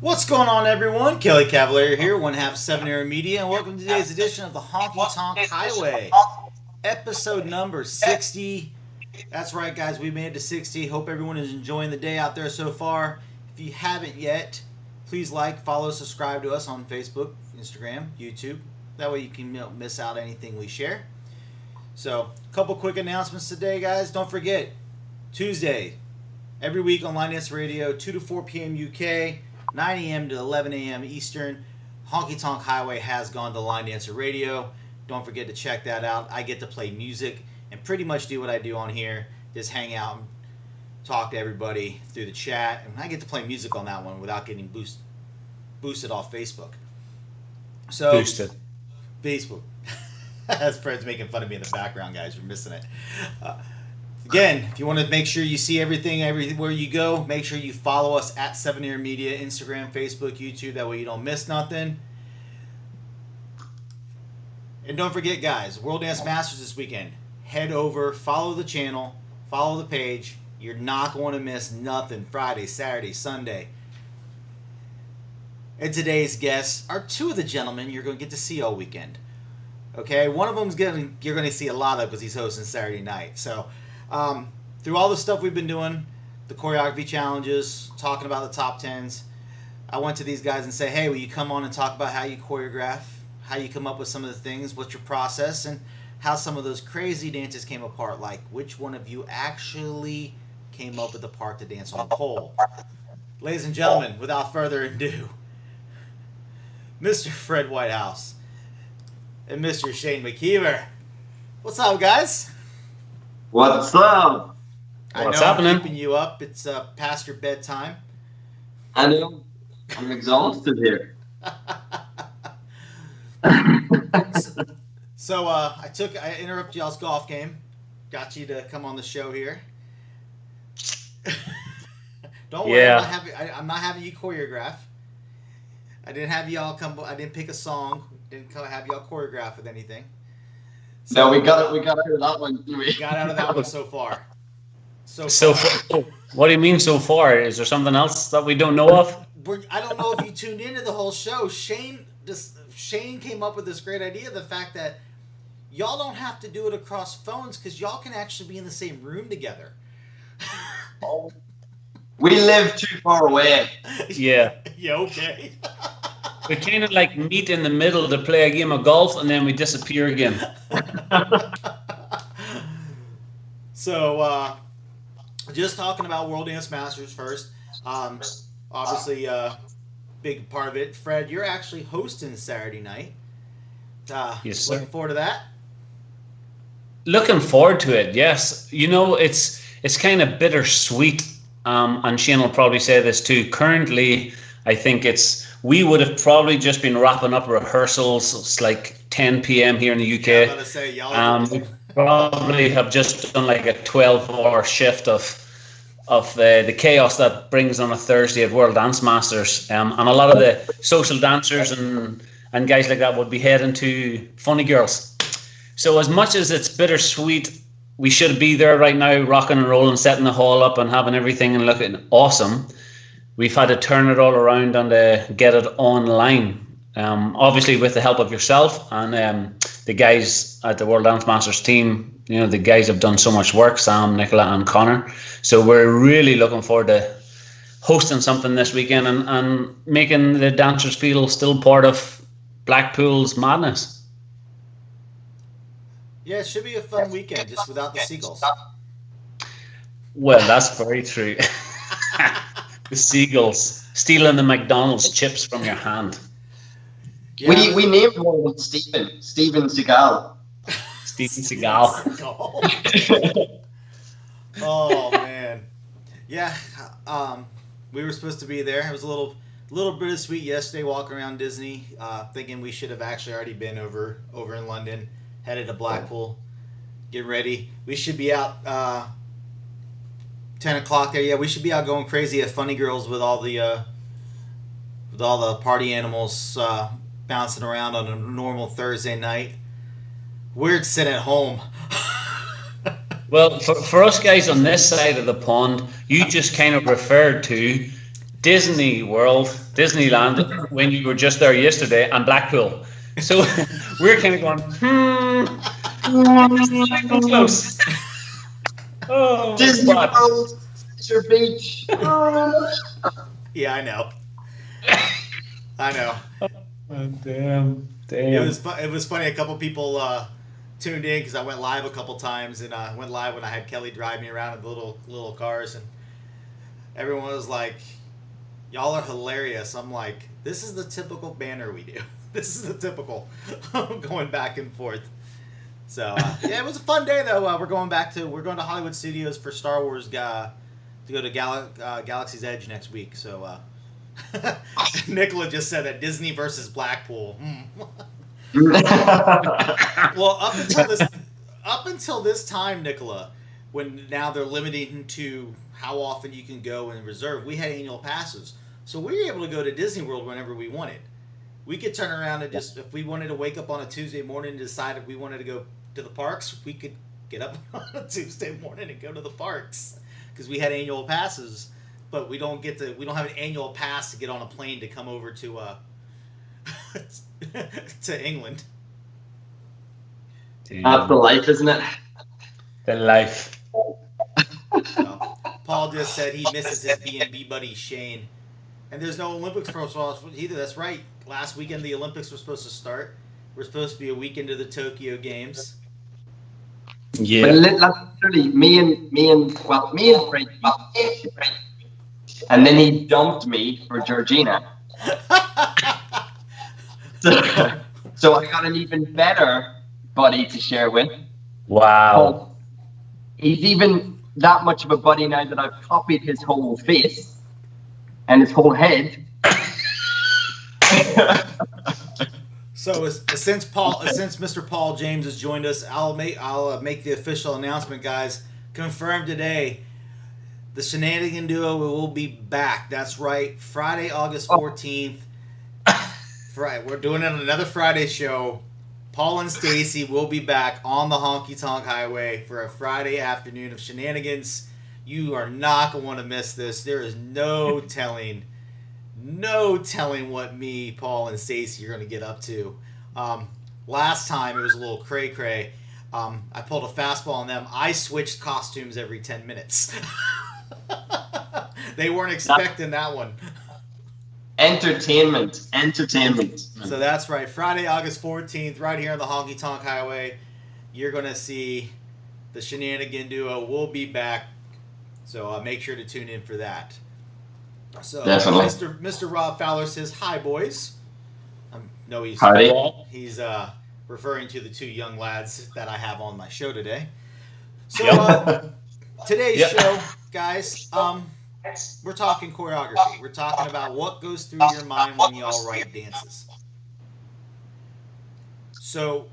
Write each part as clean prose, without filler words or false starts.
What's going on, everyone? Kelly Cavalier here, one half 7 Era Media, and welcome to today's edition of the Honky Tonk Highway, episode number 60. That's right, guys, we made it to 60. Hope everyone is enjoying the day out there so far. If you haven't yet, please like, follow, subscribe to us on Facebook, Instagram, YouTube. That way you can miss out anything we share. So, a couple quick announcements today, guys. Don't forget, Tuesday, every week on Line Dance Radio, 2 to 4 p.m. UK. 9 a.m. to 11 a.m. Eastern. Honky Tonk Highway has gone to Line Dancer Radio. Don't forget to check that out. I get to play music and pretty much do what I do on here. Just hang out and talk to everybody through the chat. And I get to play music on that one without getting boosted off Facebook. So Boosted. Facebook. That's Fred's making fun of me in the background, guys. You're missing it. Again, if you want to make sure you see everything everywhere you go, make sure you follow us at 7 Ear Media, Instagram, Facebook, YouTube. That way you don't miss nothing. And don't forget, guys, World Dance Masters this weekend. Head over, follow the channel, follow the page. You're not going to miss nothing Friday, Saturday, Sunday. And today's guests are two of the gentlemen you're going to get to see all weekend. Okay, one of them's you're going to see a lot of because he's hosting Saturday night. So, through all the stuff we've been doing, the choreography challenges, talking about the top tens, I went to these guys and say, hey, will you come on and talk about how you choreograph, how you come up with some of the things, what's your process, and how some of those crazy dances came apart, like which one of you actually came up with the part to dance on the pole. Ladies and gentlemen, without further ado, Mr. Fred Whitehouse and Mr. Shane McKeever. What's up, guys? What's up? What's I know happening? I'm keeping you up. It's past your bedtime. I know. I'm exhausted here. So I interrupted y'all's golf game. Got you to come on the show here. Don't worry, Yeah. I'm not having you choreograph. I didn't have y'all come. I didn't pick a song. Didn't have y'all choreograph with anything. So, no, we got out of that one. We got out of that one so far. What do you mean so far? Is there something else that we don't know of? I don't know if you tuned into the whole show. Shane came up with this great idea, the fact that y'all don't have to do it across phones because y'all can actually be in the same room together. We live too far away. Yeah. Yeah, okay. We kind of like meet in the middle to play a game of golf, and then we disappear again. So, just talking about World Dance Masters first. Obviously, big part of it. Fred, you're actually hosting Saturday night. Yes, sir. Looking forward to that? Looking forward to it, yes. You know, it's kind of bittersweet, and Shane will probably say this too. Currently, I think we would have probably just been wrapping up rehearsals. It's like 10 p.m. here in the UK. Yeah, I'm about to say, y'all we probably have just done like a 12-hour shift of the chaos that brings on a Thursday at World Dance Masters. And a lot of the social dancers and guys like that would be heading to Funny Girls. So as much as it's bittersweet, we should be there right now, rocking and rolling, setting the hall up and having everything and looking awesome. We've had to turn it all around and get it online. Obviously with the help of yourself and the guys at the World Dance Masters team. You know, the guys have done so much work, Sam, Nicola and Connor. So we're really looking forward to hosting something this weekend and making the dancers feel still part of Blackpool's madness. Yeah, it should be a fun weekend, just without the seagulls. Well, that's very true. The seagulls stealing the McDonald's chips from your hand. Yeah, we named one Steven Seagal. Steven Seagal. Oh man, yeah. We were supposed to be there. It was a little bittersweet yesterday, walking around Disney, thinking we should have actually already been over in London, headed to Blackpool, get ready. We should be out 10 o'clock there. Yeah, we should be out going crazy at Funny Girls with all the party animals bouncing around on a normal Thursday night. We're sitting at home. Well, for us guys on this side of the pond, you just kind of referred to Disney World, Disneyland, when you were just there yesterday, and Blackpool. So we're kind of going, close. Oh, Disney World, your beach. Yeah, I know. Oh, damn. It was funny. A couple people tuned in because I went live a couple times, and I went live when I had Kelly drive me around in the little cars, and everyone was like, "Y'all are hilarious." I'm like, "This is the typical banner we do. This is the typical going back and forth." So yeah, it was a fun day though. We're going to Hollywood Studios for Star Wars to go to Galaxy's Edge next week. So Nicola just said that Disney versus Blackpool. Well, up until this time, Nicola, when now they're limiting to how often you can go and reserve, we had annual passes, so we were able to go to Disney World whenever we wanted. We could turn around and just, if we wanted to wake up on a Tuesday morning and decide if we wanted to go to the parks, we could get up on a Tuesday morning and go to the parks because we had annual passes. But we don't have an annual pass to get on a plane to come over to to England. That's the life, isn't it? The life. So, Paul just said he misses his B&B buddy Shane. And there's no Olympics for us either. That's right. Last weekend the Olympics were supposed to start. We're supposed to be a week into the Tokyo Games. Yeah. But literally, me and Fred, and then he dumped me for Georgina. So I got an even better buddy to share with. Wow. He's even that much of a buddy now that I've copied his whole face and his whole head. So since Mr. Paul James has joined us, I'll make the official announcement, guys. Confirmed today. The Shenanigan Duo will be back. That's right. Friday, August 14th. Right, we're doing another Friday show. Paul and Stacy will be back on the Honky Tonk Highway for a Friday afternoon of shenanigans. You are not going to want to miss this. There is no telling what me, Paul, and Stacy are going to get up to. Last time it was a little cray-cray. I pulled a fastball on them. I switched costumes every 10 minutes. They weren't expecting that one. Entertainment. So that's right. Friday, August 14th, right here on the Honky Tonk Highway, you're going to see the Shenanigan Duo. We'll be back. So make sure to tune in for that. So Definitely. Mr. Rob Fowler says, "Hi, boys." No, he's referring to the two young lads that I have on my show today. So today's show, guys, we're talking choreography. We're talking about what goes through your mind when y'all write dances. So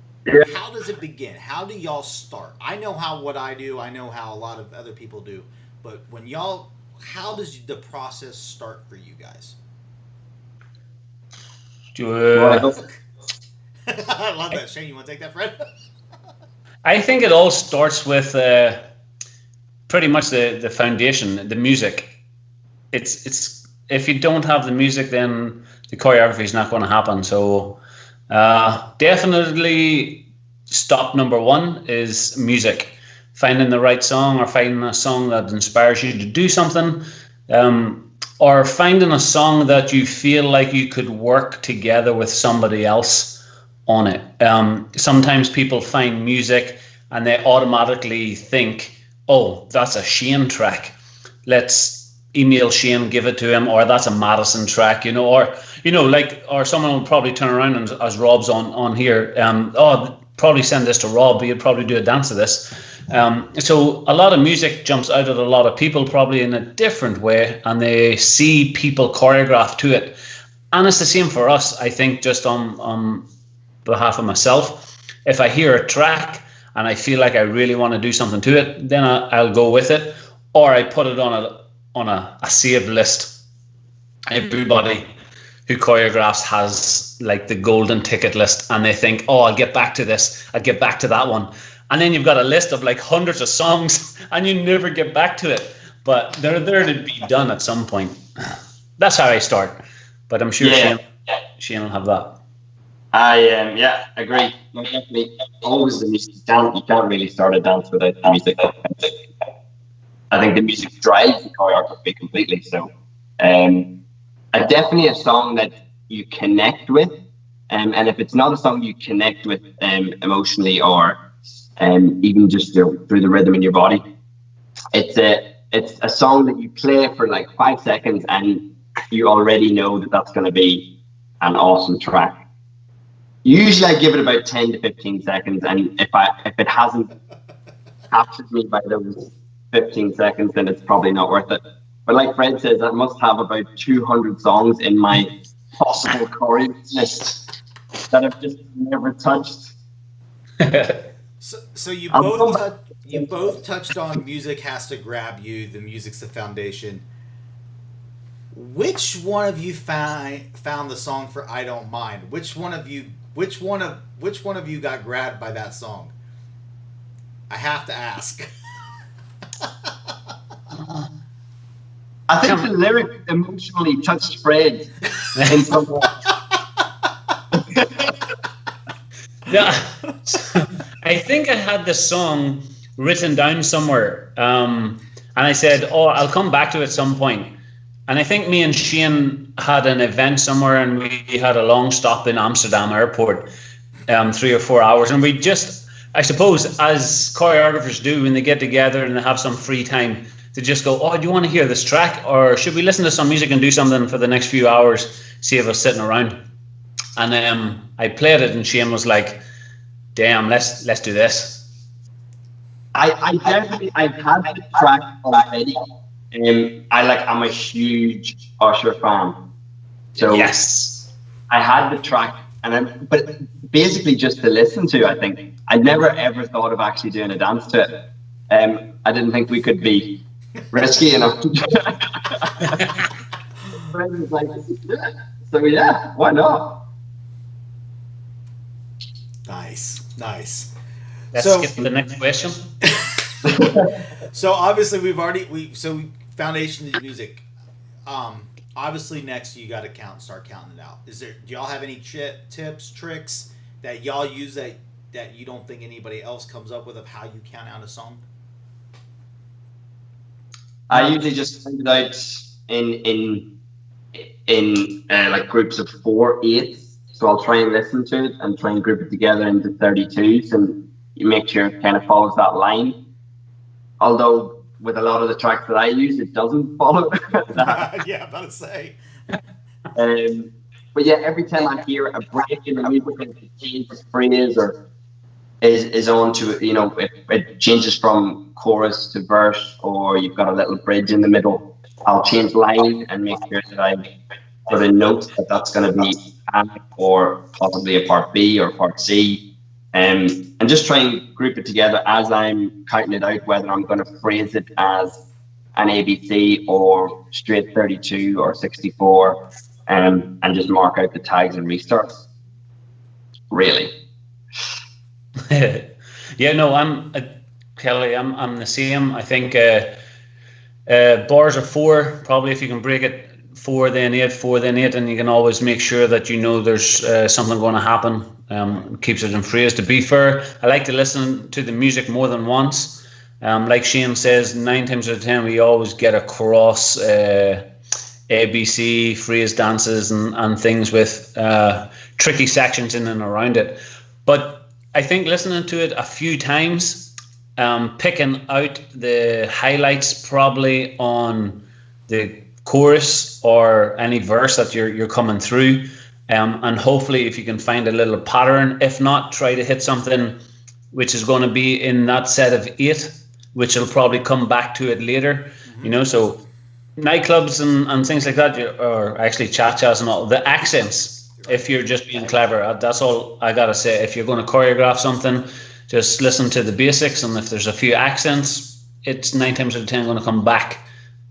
how does it begin? How do y'all start? I know what I do. I know how a lot of other people do. But when y'all, how does the process start for you guys? I love that. Shane, you want to take that, Fred? I think it all starts with pretty much the foundation, the music. It's if you don't have the music, then the choreography is not going to happen. So definitely stop number one is music. Finding the right song, or finding a song that inspires you to do something, or finding a song that you feel like you could work together with somebody else on it. Sometimes people find music and they automatically think, oh, that's a Shane track. Let's email Shane, give it to him, or that's a Madison track, or someone will probably turn around and, as Rob's on here, probably send this to Rob, he'd probably do a dance to this. So a lot of music jumps out at a lot of people probably in a different way, and they see people choreograph to it. And it's the same for us, I think, just on behalf of myself. If I hear a track and I feel like I really want to do something to it, then I'll go with it, or I put it on a saved list. Everybody who choreographs has like the golden ticket list, and they think, oh, I'll get back to this, I'll get back to that one. And then you've got a list of like hundreds of songs and you never get back to it. But they're there to be done at some point. That's how I start. But I'm sure Shane will have that. I agree. No, definitely. Always the music. You can't really start a dance without the music. I think the music drives the choreography completely. So definitely a song that you connect with. And if it's not a song you connect with emotionally, or even just through the rhythm in your body, it's a song that you play for like 5 seconds and you already know that that's going to be an awesome track. Usually I give it about 10 to 15 seconds, and if it hasn't captured me by those 15 seconds, then it's probably not worth it. But like Fred says, I must have about 200 songs in my possible choreo list that I've just never touched. So you both touched on music has to grab you. The music's the foundation. Which one of you found the song for "I Don't Mind"? Which one of you got grabbed by that song? I have to ask. I think the lyric emotionally touched Fred in some way. Yeah, I think I had the song written down somewhere, and I said, "Oh, I'll come back to it at some point." And I think me and Shane had an event somewhere, and we had a long stop in Amsterdam airport, 3 or 4 hours, and we just, I suppose, as choreographers do when they get together and they have some free time, to just go, "Oh, do you want to hear this track, or should we listen to some music and do something for the next few hours, save us sitting around?" And I played it, and Shane was like, "Damn, let's do this." I've had the track already. I'm a huge Usher fan, so yes, I had the track, but basically just to listen to. I think I never ever thought of actually doing a dance to it. I didn't think we could be risky enough. So yeah, why not? Nice. Let's skip to the next question. So obviously foundation of music. Obviously next you got to start counting it out. Do y'all have any tips, tricks that y'all use that you don't think anybody else comes up with of how you count out a song? I usually just send it out in like groups of 4 8s. So I'll try and listen to it and try and group it together into 32s, and you make sure it kind of follows that line. Although with a lot of the tracks that I use, it doesn't follow that. Yeah, I'm about to say. But yeah, every time I hear a break in the music, it changes phrase or is on to, it changes from chorus to verse, or you've got a little bridge in the middle, I'll change line and make sure that I put a note that that's going to be or possibly a part B or part C, and just try and group it together as I'm counting it out, whether I'm going to phrase it as an ABC or straight 32 or 64, and just mark out the tags and restarts. Really. Yeah, no, I'm Kelly. I'm the same. I think bars are 4. Probably if you can break it 4 then 8, 4 then 8, and you can always make sure that there's something going to happen. Keeps it in phrase. To be fair, I like to listen to the music more than once. Like Shane says, 9 times out of 10 we always get across ABC phrase dances and things with tricky sections in and around it. But I think listening to it a few times, picking out the highlights probably on the chorus or any verse that you're coming through, and hopefully if you can find a little pattern. If not, try to hit something which is going to be in that set of 8, which will probably come back to it later. Mm-hmm. So nightclubs and things like that, or actually cha-chas and all, the accents. If you're just being clever, that's all I gotta say. If you're going to choreograph something, just listen to the basics, and if there's a few accents, it's 9 times out of 10 going to come back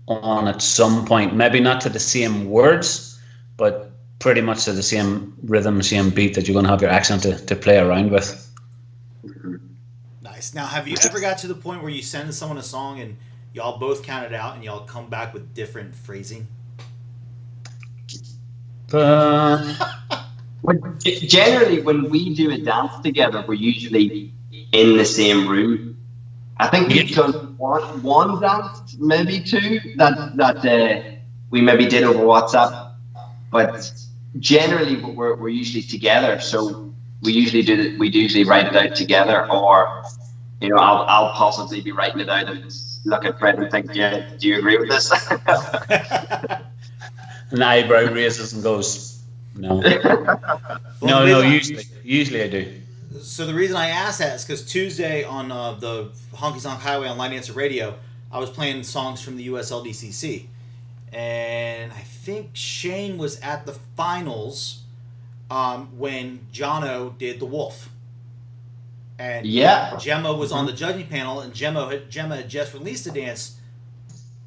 on at some point. Maybe not to the same words, but pretty much to the same rhythm, same beat that you're going to have your accent to play around with. Nice. Now, have you ever got to the point where you send someone a song and y'all both count it out and y'all come back with different phrasing? Generally, when we do a dance together, we're usually in the same room. I think we've done one dance, maybe 2 that we maybe did over WhatsApp, but generally we're usually together. So we usually write it out together, or I'll possibly be writing it out and look at Fred and think, yeah, do you agree with this? An eyebrow raises and goes, no. No, usually I do. So the reason I asked that is because Tuesday on the Honky Tonk Highway on Line Answer Radio, I was playing songs from the USLDCC. And I think Shane was at the finals when Jono did The Wolf. And Gemma was on the judging panel, and Gemma had just released a dance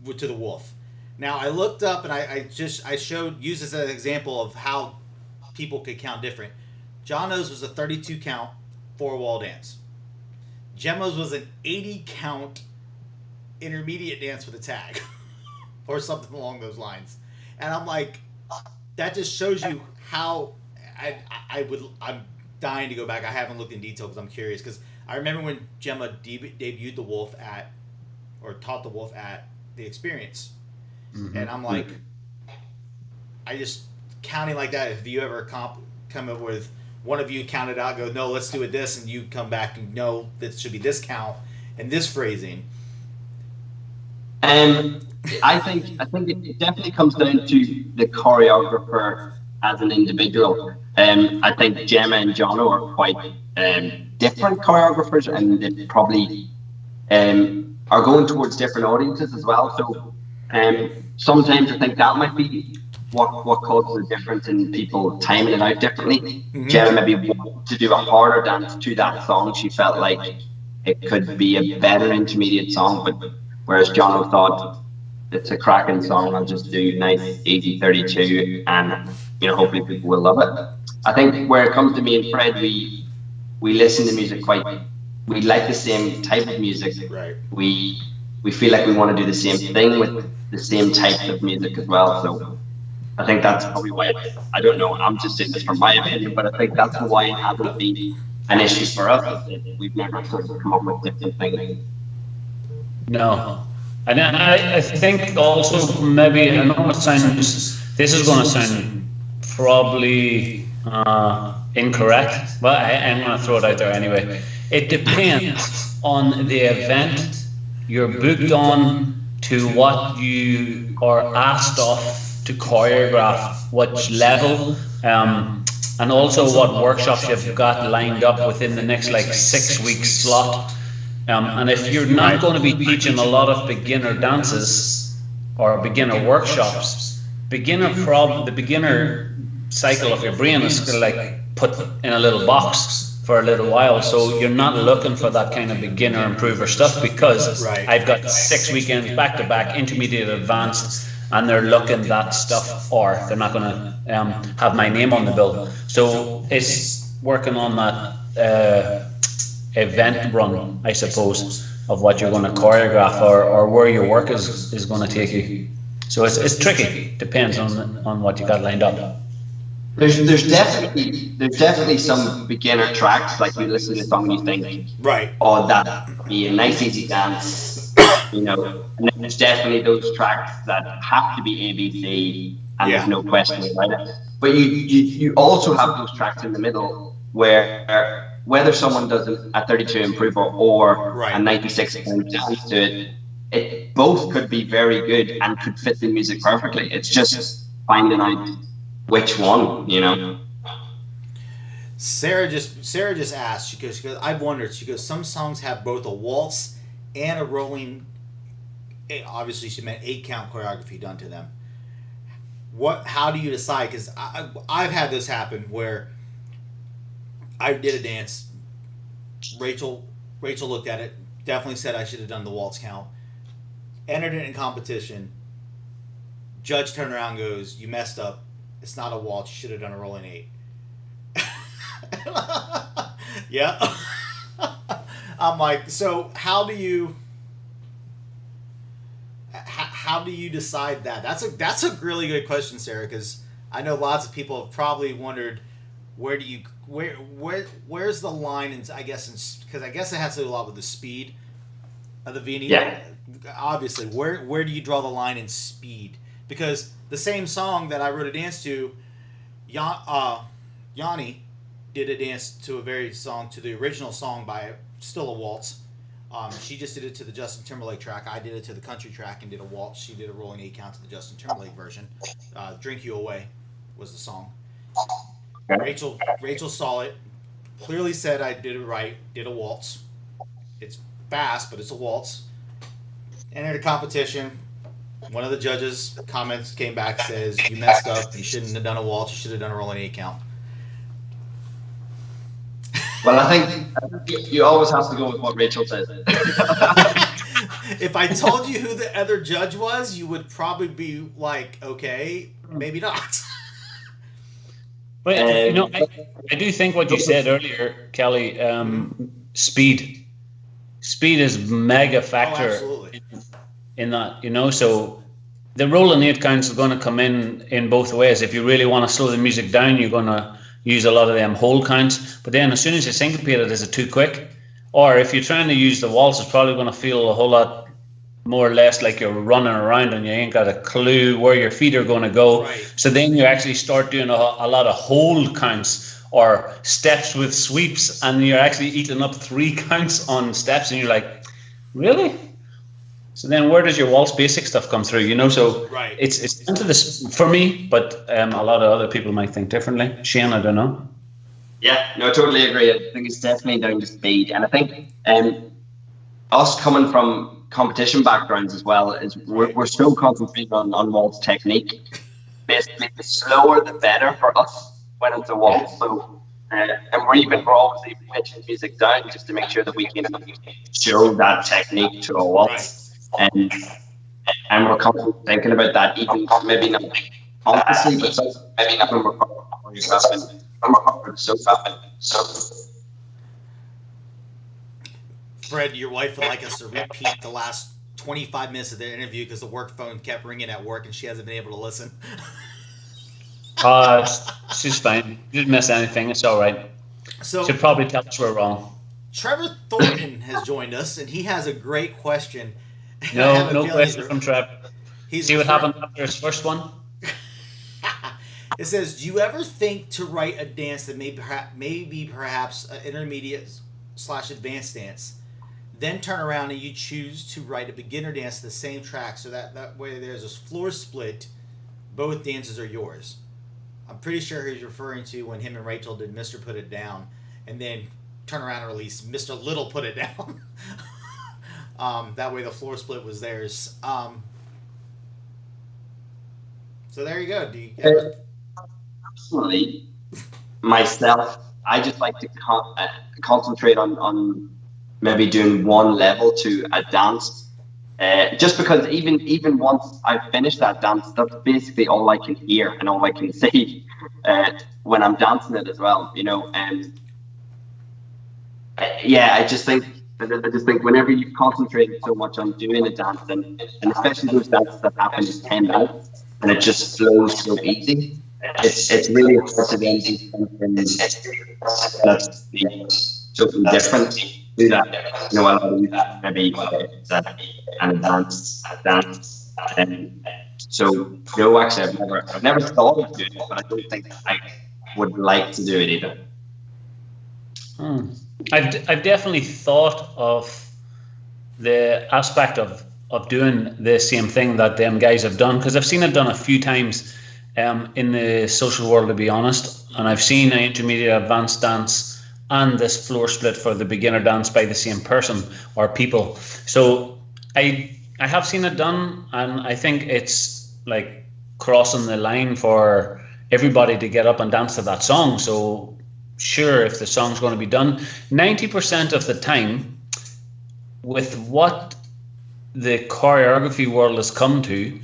to The Wolf. Now I looked up and I used this as an example of how people could count different. Jono's was a 32 count 4-wall dance. Gemma's was an 80 count intermediate dance with a tag, or something along those lines. And I'm like, that just shows you how I'm dying to go back. I haven't looked in detail because I'm curious, because I remember when Gemma debuted The Wolf taught The Wolf at the Experience. Mm-hmm. And I'm like, I just counting like that. If you ever come up with one of you count it out, go, no, let's do it this, and you come back and no, that should be this count and this phrasing. I think it definitely comes down to the choreographer as an individual. I think Gemma and Jono are quite different choreographers, and they probably are going towards different audiences as well. So sometimes I think that might be what causes the difference in people timing it out differently. Mm-hmm. Gemma maybe wanted to do a harder dance to that song. She felt like it could be a better intermediate song, but whereas Jono thought, it's a cracking song, I'll just do nice, easy 32, and hopefully people will love it. I think where it comes to me and Fred, we we listen to music we like the same type of music. Right. We feel like we want to do the same thing with the same type of music as well. So I think that's probably why I don't know. I'm just saying this from my opinion, but I think that's why it hasn't been an issue for us. Is that we've never sort of come up with different things. No, and then I think also maybe I know it sounds. This is going to sound probably incorrect, but I'm going to throw it out there anyway. It depends on the event you're booked on, to what you are asked of to choreograph, which level, and also what workshops you've got lined up within the next like 6 week slot. And if you're not going to be teaching a lot of beginner dances or beginner workshops, the beginner cycle of your brain is going to like put in a little box for a little while. So you're not looking for that kind of beginner improver stuff, because I've got 6 weekends back to back, intermediate, advanced, and they're looking that stuff, or they're not going to have my name on the bill. So it's working on that event run, I suppose, of what you're going to choreograph, or where your work is going to take you. So it's tricky. Depends on what you got lined up. There's definitely some beginner tracks, like you listen to a song and you think, oh, that would be a nice easy dance, And then there's definitely those tracks that have to be ABC, and there's no question about it. But you also have those tracks in the middle where whether someone does a 32 improver or a 96 dance to it both could be very good and could fit the music perfectly. It's just finding out which one, Sarah just asked. She goes, I've wondered. She goes, some songs have both a waltz and a rolling. Obviously, she meant 8-count choreography done to them. How do you decide? Because I've had this happen where I did a dance. Rachel looked at it. Definitely said I should have done the waltz count. Entered it in competition. Judge turned around and goes, you messed up. It's not a waltz. You should have done a rolling 8. Yeah. I'm like, so how do you decide that? That's a really good question, Sarah, because I know lots of people have probably wondered where's the line, and I guess because it has to do a lot with the speed of the Vini. Yeah. Obviously, where do you draw the line in speed? Because the same song that I wrote a dance to, Yanni did a dance to the original song by still a waltz. She just did it to the Justin Timberlake track. I did it to the country track and did a waltz. She did a rolling 8-count to the Justin Timberlake version. Drink You Away was the song. Rachel saw it, clearly said I did it right, did a waltz. It's fast, but it's a waltz. Entered a competition. One of the judges' comments came back, says, you messed up, you shouldn't have done a waltz, you should have done a rolling 8-count. Well, I think you always have to go with what Rachel says. If I told you who the other judge was, you would probably be like, okay, maybe not. But I do think what you said earlier, Kelly, speed is mega factor in that, so the rolling 8 counts are going to come in both ways. If you really want to slow the music down, you're going to use a lot of them whole counts, but then as soon as you syncopate it, is it too quick? Or if you're trying to use the waltz, it's probably going to feel a whole lot more or less like you're running around and you ain't got a clue where your feet are going to go. So then you actually start doing a lot of hold counts or steps with sweeps, and you're actually eating up 3 counts on steps, and you're like, really? So then where does your waltz basic stuff come through? So it's into this for me, but a lot of other people might think differently. Shane, I don't know. Yeah, no, I totally agree. I think it's definitely down to speed, and I think us coming from competition backgrounds as well is we're so concentrated on waltz technique. Basically, the slower the better for us when it's a waltz. So, and we're always even pitching music down just to make sure that we can show that technique to a waltz. And we're constantly thinking about that, even maybe not consciously, but maybe not when we're choreographing. So Fred, your wife would like us to repeat the last 25 minutes of the interview because the work phone kept ringing at work and she hasn't been able to listen. She's fine. You didn't miss anything. It's all right. So She'll probably tell us we're wrong. Trevor Thornton has joined us, and he has a great question. No question from Trevor. See what happened after his first one? It says, do you ever think to write a dance that may be perhaps an intermediate/advanced dance, then turn around and you choose to write a beginner dance to the same track so that way there's a floor split, both dances are yours? I'm pretty sure he's referring to when him and Rachel did Mr. Put It Down, and then turn around and release Mr. Little Put It Down. That way the floor split was theirs. So there you go. Do you personally, myself, I just like to concentrate on maybe doing one level to a dance. Just because even once I finish that dance, that's basically all I can hear and all I can see when I'm dancing it as well. You know, and I just think whenever you've concentrated so much on doing a dance, and especially those dances that happen in 10 minutes, and it just flows so easy, it's really hard to then do something that's totally different. Do that, you know, I'll do that maybe an advanced dance. So no, actually, I've never thought of doing it, but I don't think I would like to do it either. I've definitely thought of the aspect of doing the same thing that them guys have done, because I've seen it done a few times in the social world, to be honest, and I've seen an intermediate advanced dance and this floor split for the beginner dance by the same person or people. So I have seen it done, and I think it's like crossing the line for everybody to get up and dance to that song. So sure, if the song's going to be done, 90% of the time, with what the choreography world has come to,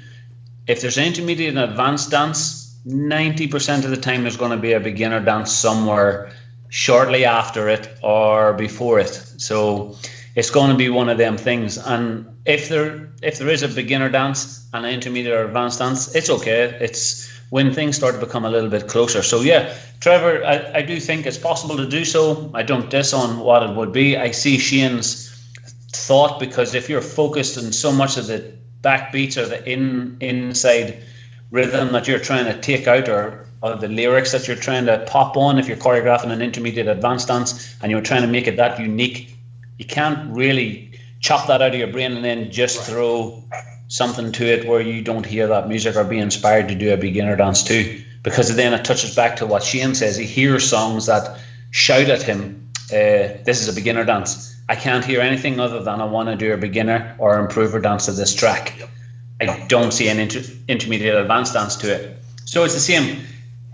if there's an intermediate and advanced dance, 90% of the time there's going to be a beginner dance somewhere shortly after it or before it. So it's going to be one of them things. And if there is a beginner dance and an intermediate or advanced dance, it's okay. It's when things start to become a little bit closer. So yeah, Trevor, I do think it's possible to do so. I don't diss on what it would be. I see Shane's thought, because if you're focused on so much of the backbeats or the inside rhythm that you're trying to take out, or the lyrics that you're trying to pop on, if you're choreographing an intermediate advanced dance and you're trying to make it that unique, you can't really chop that out of your brain and then just throw something to it where you don't hear that music or be inspired to do a beginner dance too, because then it touches back to what Shane says. He hears songs that shout at him, this is a beginner dance. I can't hear anything other than I want to do a beginner or improver dance to this track. I don't see an intermediate advanced dance to it. So it's the same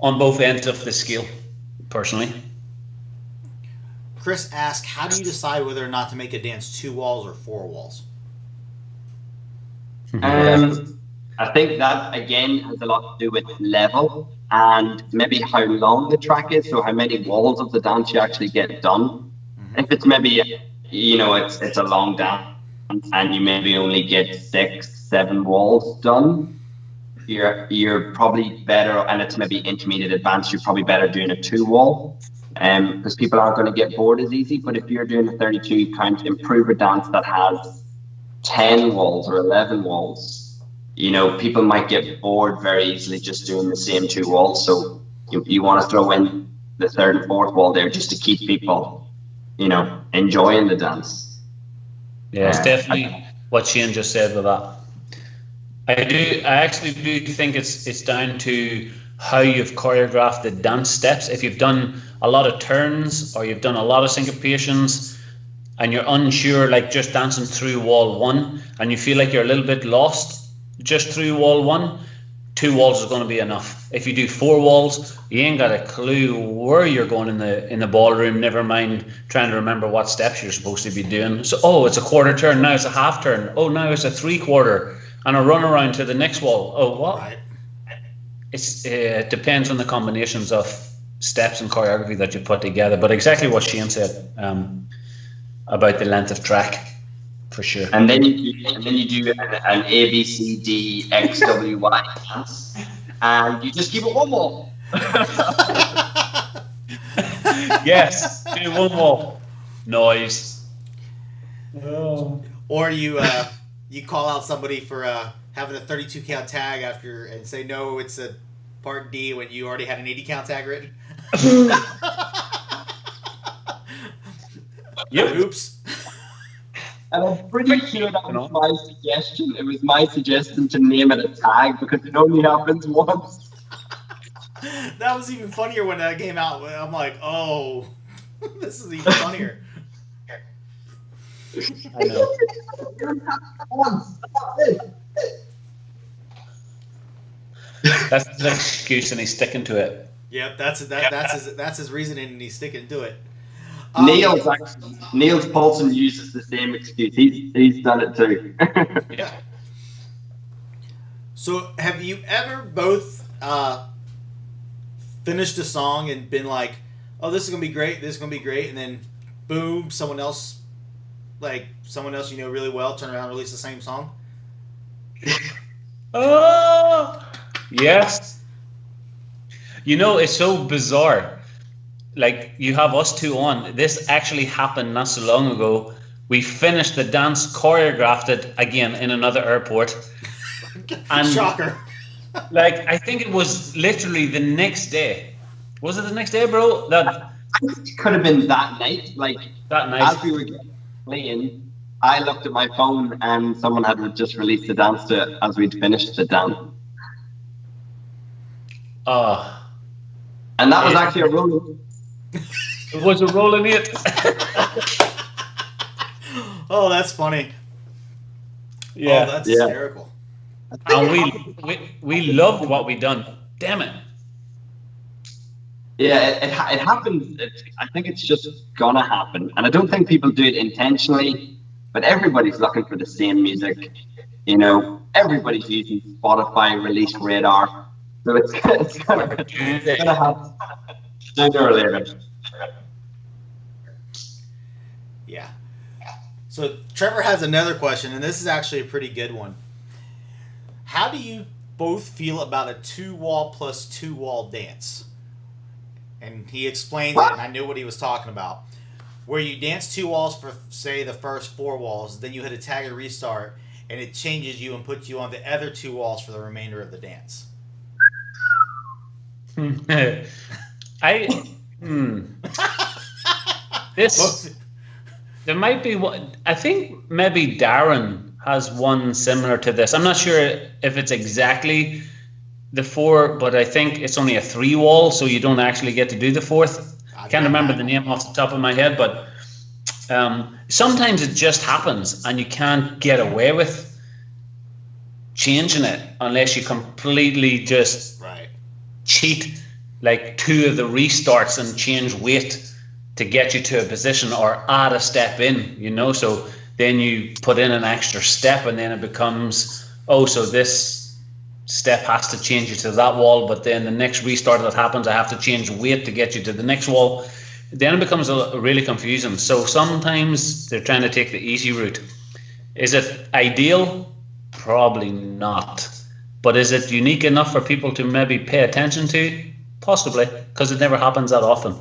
on both ends of the scale, personally. Chris asked, how do you decide whether or not to make a dance 2 walls or 4 walls? I think that again has a lot to do with level and maybe how long the track is, so how many walls of the dance you actually get done. If it's maybe, you know, it's a long dance and you maybe only get 6-7 walls done, you're probably better, and it's maybe intermediate advanced, you're probably better doing a 2 wall, because people aren't going to get bored as easy. But if you're doing a 32 count improver dance that has 10 walls or 11 walls, you know, people might get bored very easily just doing the same 2 walls. So you want to throw in the 3rd and 4th wall there just to keep people, you know, enjoying the dance. Yeah, it's definitely what Shane just said with that. I actually do think it's down to how you've choreographed the dance steps. If you've done a lot of turns or you've done a lot of syncopations and you're unsure, like just dancing through wall 1, and you feel like you're a little bit lost just through wall 1, 2 walls is going to be enough. If you do 4 walls, you ain't got a clue where you're going in the ballroom, never mind trying to remember what steps you're supposed to be doing. So, oh, it's a quarter turn, now it's a half turn, oh, now it's a 3/4, and a run around to the next wall. Oh, what? Right. It depends on the combinations of steps and choreography that you put together. But exactly what Shane said. about the length of track, for sure. And then you do an A B C D X W Y dance, and you just keep it one more. Yes, do one more noise. Oh. Or you call out somebody for having a 32 count tag after and say no, it's a part D when you already had an 80 count tag written. Yep. Oops. And I'm pretty sure that was my suggestion. It was my suggestion to name it a tag because it only happens once. That was even funnier when that came out. I'm like, oh, this is even funnier. I know. That's the excuse, and he's sticking to it. Yep, that's his reasoning, and he's sticking to it. Niels Paulson uses the same excuse. He's done it too. Yeah. So, have you ever both finished a song and been like, "Oh, this is gonna be great. This is gonna be great," and then, boom, someone else you know really well turn around and release the same song? Oh, yes. You know, it's so bizarre. Like, you have us two on. This actually happened not so long ago. We finished the dance, choreographed it again in another airport. And shocker. Like, I think it was literally the next day. Was it the next day, bro? That it could have been that night. Like, that night. As we were playing, I looked at my phone and someone had just released the dance to it as we'd finished the dance. And that was actually a rolling. It was a rolling it. Oh, that's funny. Yeah, oh, that's hysterical. And we loved what we done. Damn it. Yeah, it happens. I think it's just gonna happen, and I don't think people do it intentionally. But everybody's looking for the same music. You know, everybody's using Spotify release radar, so it's gonna happen sooner or later. Yeah. So Trevor has another question, and this is actually a pretty good one. How do you both feel about a 2-wall plus 2-wall dance? And he explained it, and I knew what he was talking about. Where you dance 2 walls for, say, the first 4 walls, then you hit a tag and restart, and it changes you and puts you on the other 2 walls for the remainder of the dance. This there might be one. I think maybe Darren has one similar to this. I'm not sure if it's exactly the 4, but I think it's only a 3 wall, so you don't actually get to do the 4th. I can't remember the name off the top of my head, but sometimes it just happens, and you can't get away with changing it unless you completely just cheat like 2 of the restarts and change weight to get you to a position or add a step in, you know. So then you put in an extra step, and then it becomes, so this step has to change you to that wall, but then the next restart that happens, I have to change weight to get you to the next wall. Then it becomes really confusing. So sometimes they're trying to take the easy route. Is it ideal? Probably not. But is it unique enough for people to maybe pay attention to? Possibly, because it never happens that often.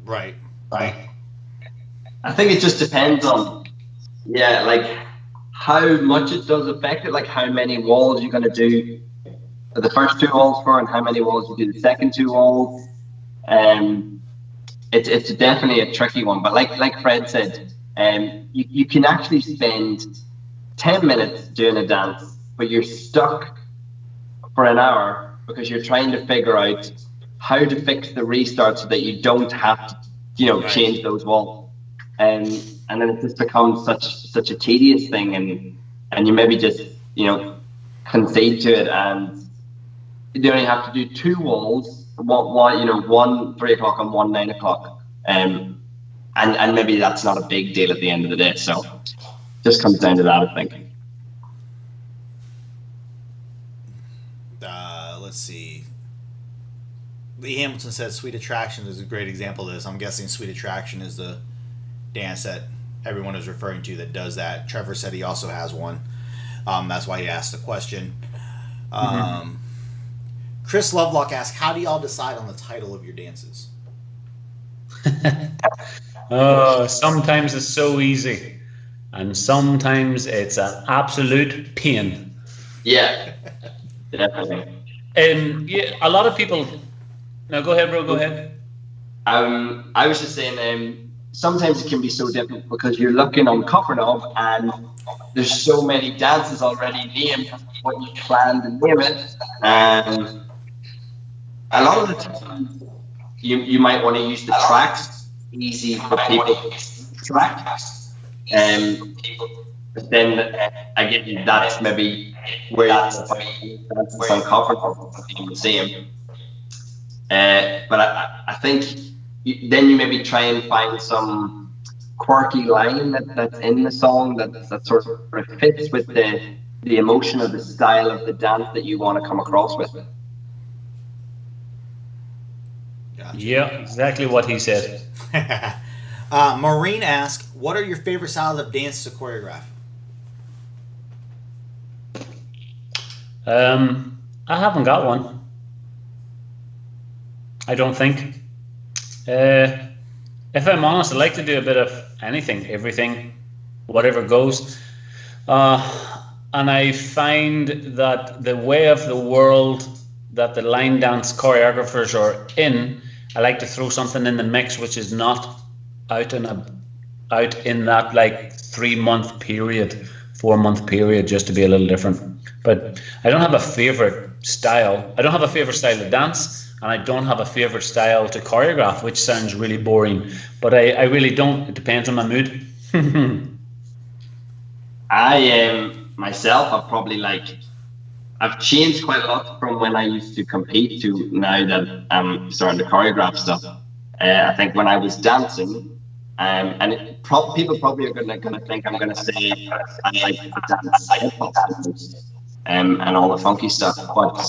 Right. I think it just depends on, like how much it does affect it, like how many walls you're going to do the first 2 walls for, and how many walls you do the second 2 walls. It's definitely a tricky one, but like Fred said, you can actually spend 10 minutes doing a dance, but you're stuck for an hour because you're trying to figure out how to fix the restart so that you don't have to, change those walls. And then it just becomes such a tedious thing, and you maybe just, concede to it, and you only have to do 2 walls, one 3 o'clock and one 9 o'clock. And maybe that's not a big deal at the end of the day. So just comes down to that, I think. Let's see. Lee Hamilton says Sweet Attraction is a great example of this. I'm guessing Sweet Attraction is the dance that everyone is referring to that does that. Trevor said he also has one. That's why he asked the question. Chris Lovelock asked, how do y'all decide on the title of your dances? Oh, sometimes it's so easy, and sometimes it's an absolute pain. Yeah, definitely. Yeah, a lot of people. No, go ahead, bro. Go ahead. I was just saying, sometimes it can be so difficult because you're looking on Copperknob and there's so many dances already named what you plan to name it. A lot of the time, you might want to use the tracks, easy for people to track. But then again, that's maybe where dances on Copperknob being the same. But I think then you maybe try and find some quirky line that's in the song that sort of fits with the emotion of the style of the dance that you want to come across with. Gotcha. Yeah, exactly what he said. Maureen asked, what are your favorite styles of dance to choreograph? I haven't got one. I don't think. If I'm honest, I like to do a bit of anything, everything, whatever goes. And I find that the way of the world that the line dance choreographers are in, I like to throw something in the mix which is not out in that like 3-month period, 4-month period, just to be a little different. But I don't have a favorite style. I don't have a favorite style to dance, and I don't have a favorite style to choreograph, which sounds really boring. But I really don't. It depends on my mood. I myself, I've changed quite a lot from when I used to compete to now that I'm starting to choreograph stuff. I think when I was dancing, and people probably are going to think I'm going to say I like to dance hip-hop and all the funky stuff, but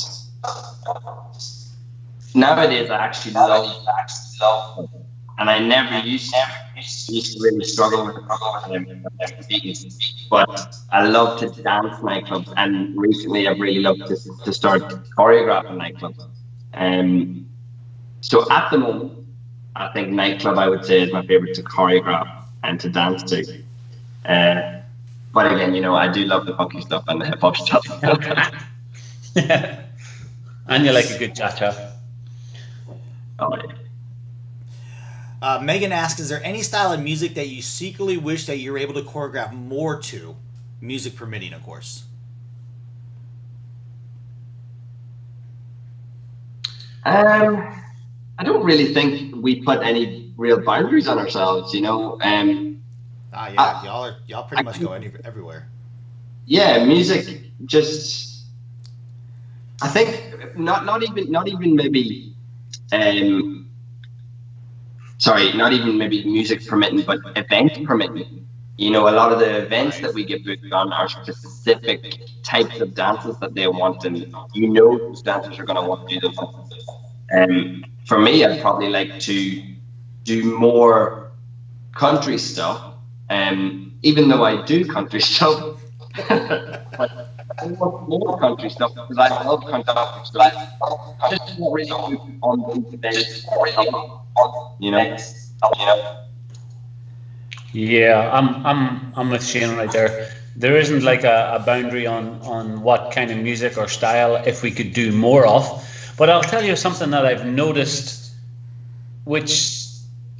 nowadays I actually love, and I never used to really struggle with competing, but I love to dance nightclubs, and recently I've really loved to start choreographing nightclubs. So at the moment, I think nightclub, I would say, is my favorite to choreograph and to dance to. But again, I do love the funky stuff and the hip hop stuff. And you like a good cha-cha. Oh, yeah. Megan asks, is there any style of music that you secretly wish that you were able to choreograph more to, music permitting, of course? I don't really think we put any real boundaries on ourselves, y'all pretty much go everywhere. Yeah, music just, I think not even maybe music permitting, but event permitting. A lot of the events that we get booked on are specific types of dances that they want, and those dancers are going to want to do them. For me, I'd probably like to do more country stuff, even though I do country stuff. But I want more country stuff because I love country stuff. Just not really on these events, Yeah, I'm with Shane right there. There isn't like a boundary on what kind of music or style if we could do more of. But I'll tell you something that I've noticed, which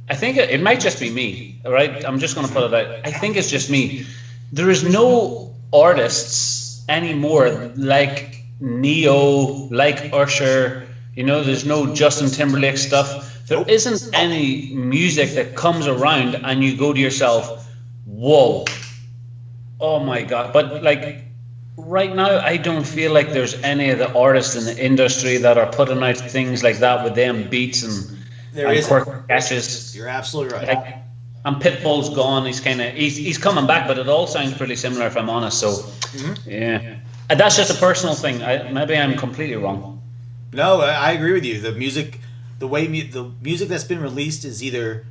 I think it might just be me, right? I'm just going to put it out. I think it's just me. There is no artists anymore like Neo, like Usher. There's no Justin Timberlake stuff. There isn't any music that comes around and you go to yourself, whoa, oh my God. But like right now, I don't feel like there's any of the artists in the industry that are putting out things like that with them beats and quirky sketches. You're absolutely right. And Pitbull's gone. He's coming back, but it all sounds pretty similar, if I'm honest. So, yeah, and that's just a personal thing. Maybe I'm completely wrong. No, I agree with you. The music that's been released is either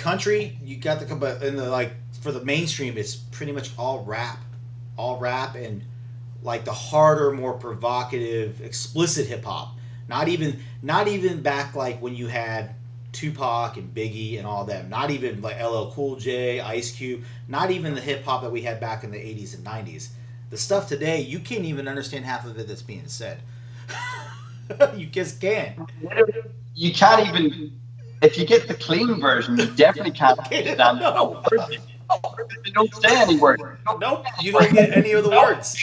country, you got in the like for the mainstream, it's pretty much all rap, and like the harder, more provocative, explicit hip hop. Not even back like when you had Tupac and Biggie and all them. Not even like LL Cool J, Ice Cube. Not even the hip hop that we had back in the 80s and 90s. The stuff today, you can't even understand half of it that's being said. You just can't. You can't even. If you get the clean version, you definitely can't understand. No. You don't say any words. Nope, you don't get any of the words.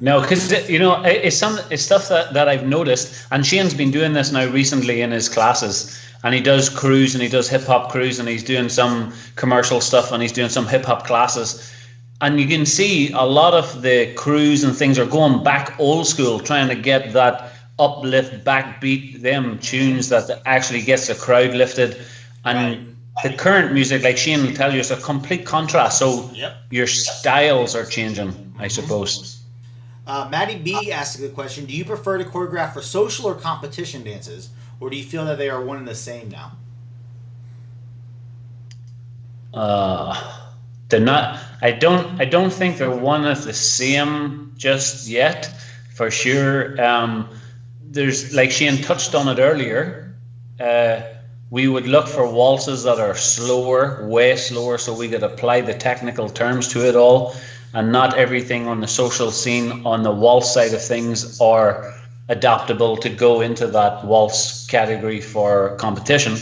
No, because it's stuff that I've noticed, and Shane's been doing this now recently in his classes, and he does crews and he does hip hop crews, and he's doing some commercial stuff and he's doing some hip hop classes, and you can see a lot of the crews and things are going back old school, trying to get that uplift, backbeat, them tunes that actually gets the crowd lifted, and the current music, like Shane will tell you, is a complete contrast. So your styles are changing, I suppose. Maddie B asked a good question. Do you prefer to choreograph for social or competition dances, or do you feel that they are one and the same now? They're not. I don't think they're one and the same just yet, for sure. There's, like Shane touched on it earlier. We would look for waltzes that are slower, way slower, so we could apply the technical terms to it all. And not everything on the social scene on the waltz side of things are adaptable to go into that waltz category for competition.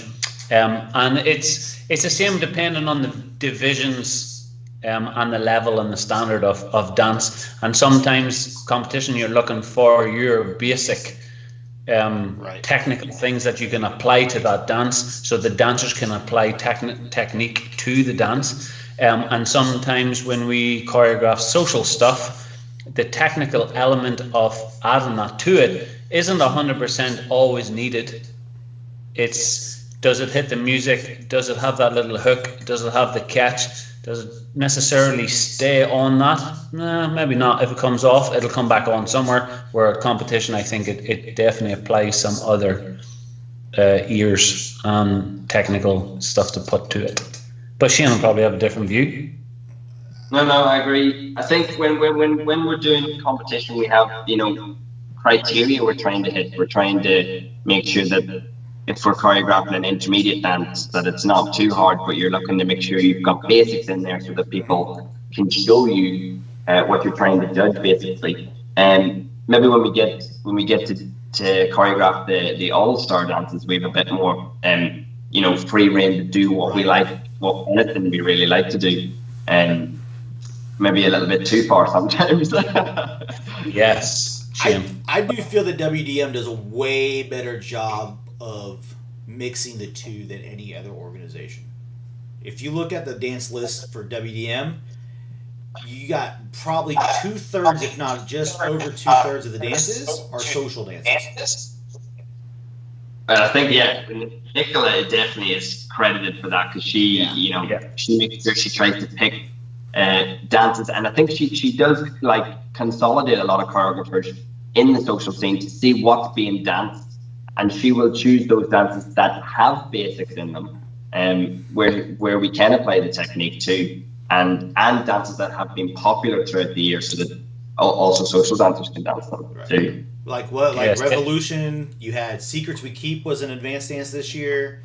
And it's the same depending on the divisions and the level and the standard of dance. And sometimes competition, you're looking for your basic technical things that you can apply to that dance, so the dancers can apply technique to the dance. And sometimes when we choreograph social stuff, the technical element of adding that to it isn't 100% always needed. It's, does it hit the music? Does it have that little hook? Does it have the catch? Does it necessarily stay on that? Nah, maybe not. If it comes off, it'll come back on somewhere. Where at competition, I think it definitely applies some other ears and technical stuff to put to it. But Shane will probably have a different view. No, I agree. I think when we're doing competition, we have criteria we're trying to hit. We're trying to make sure that if we're choreographing an intermediate dance, that it's not too hard, but you're looking to make sure you've got basics in there so that people can show you what you're trying to judge, basically. And maybe when we get to choreograph the all-star dances, we have a bit more free rein to do what we like, what anything we really like to do, and maybe a little bit too far sometimes. Yes, I do feel that WDM does a way better job of mixing the two than any other organization. If you look at the dance list for WDM, you got probably 2/3, if not just over 2/3 of the dances are social dances. I think, Nicola definitely is credited for that, because she makes sure she tries to pick dances, and I think she does consolidate a lot of choreographers in the social scene to see what's being danced, and she will choose those dances that have basics in them, where we can apply the technique too, and dances that have been popular throughout the year, so that also social dancers can dance them too. Like what? Like Revolution. You had Secrets We Keep was an advanced dance this year.